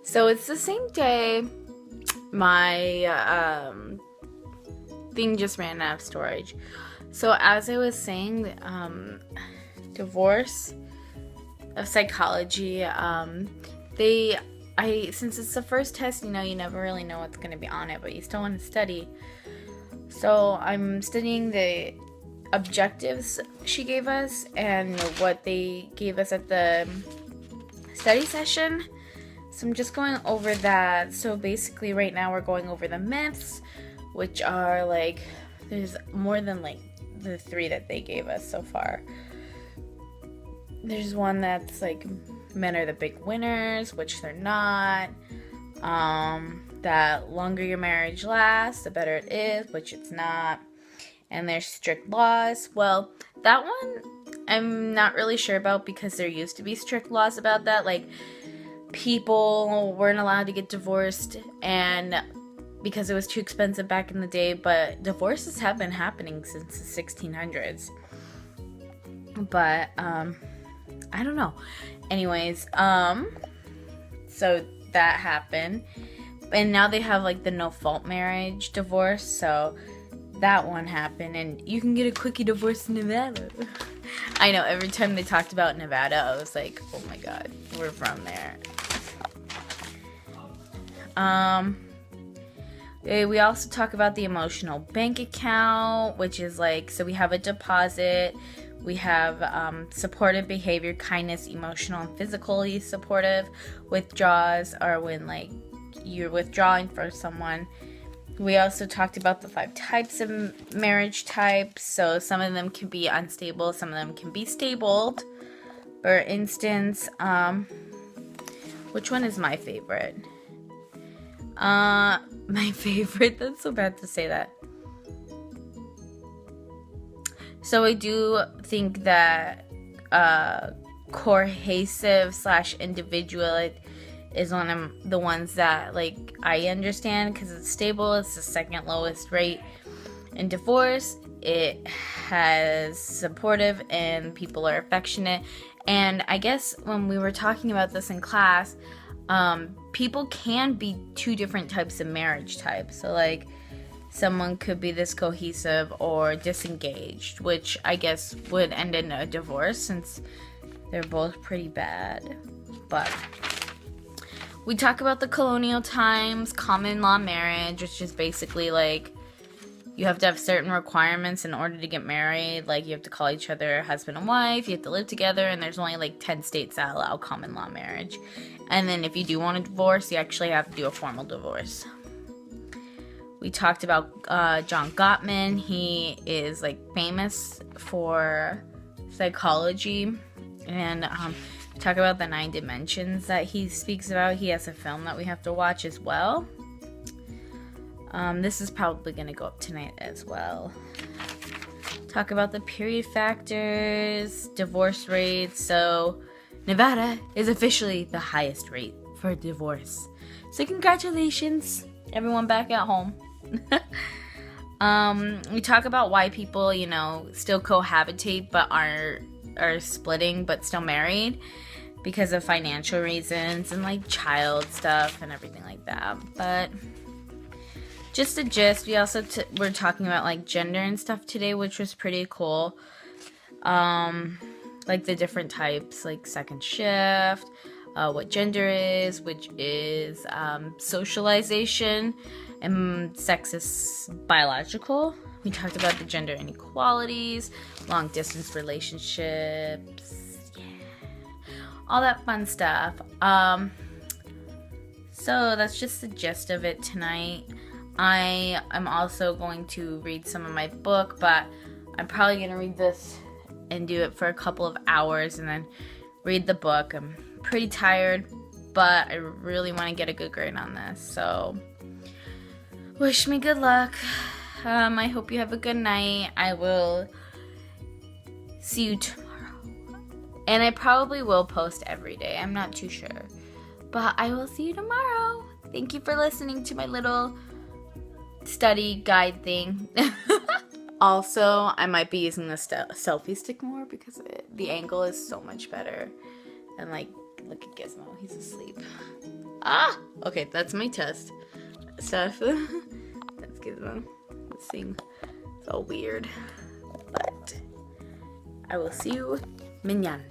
So it's the same day. My thing just ran out of storage. So as I was saying, divorce of psychology. Since it's the first test, you never really know what's going to be on it, but you still want to study. So I'm studying the objectives she gave us and what they gave us at the study session. So I'm just going over that. So basically right now we're going over the myths, which are there's more than the 3 that they gave us so far. There's one that's men are the big winners, which they're not. That longer your marriage lasts, the better it is, which it's not. And there's strict laws. Well, that one I'm not really sure about because there used to be strict laws about that. People weren't allowed to get divorced and because it was too expensive back in the day, but divorces have been happening since the 1600s. But I don't know. Anyways, so that happened. And now they have the no fault marriage divorce, so that one happened, and you can get a quickie divorce in Nevada. I know, every time they talked about Nevada, I was like, oh my god, we're from there. We also talk about the emotional bank account, which is so we have a deposit, we have supportive behavior, kindness, emotional and physically supportive. Withdrawals are when you're withdrawing from someone. We also talked about the 5 types of marriage types. So some of them can be unstable, some of them can be stable. For instance, which one is my favorite? My favorite, that's so bad to say that. So I do think that cohesive / individual is one of the ones that I understand because it's stable. It's the second lowest rate in divorce. It has supportive and people are affectionate. And I guess when we were talking about this in class, people can be 2 different types of marriage types. So someone could be this cohesive or disengaged, which I guess would end in a divorce since they're both pretty bad. But we talk about the colonial times, common law marriage, which is basically you have to have certain requirements in order to get married. You have to call each other husband and wife, you have to live together, and there's only 10 states that allow common law marriage. And then if you do want a divorce, you actually have to do a formal divorce. We talked about John Gottman. He is famous for psychology, and talk about the 9 dimensions that he speaks about. He has a film that we have to watch as well. This is probably going to go up tonight as well. Talk about the period factors, divorce rates. So Nevada is officially the highest rate for divorce. So congratulations, everyone back at home. We talk about why people, still cohabitate but are splitting but still married because of financial reasons and child stuff and everything like that. But just a gist, we also we're talking about gender and stuff today, which was pretty cool. The different types, second shift, what gender is, which is socialization, and sex is biological. We talked about the gender inequalities, long distance relationships, all that fun stuff. So that's just the gist of it tonight. I am also going to read some of my book, but I'm probably going to read this and do it for a couple of hours and then read the book. I'm pretty tired, but I really want to get a good grade on this. So wish me good luck. I hope you have a good night. I will see you tomorrow. And I probably will post every day. I'm not too sure. But I will see you tomorrow. Thank you for listening to my little study guide thing. Also, I might be using the selfie stick more because the angle is so much better. And look at Gizmo. He's asleep. Ah! Okay, that's my test stuff. Let's give them. Let's sing. It's all weird. But I will see you mañana.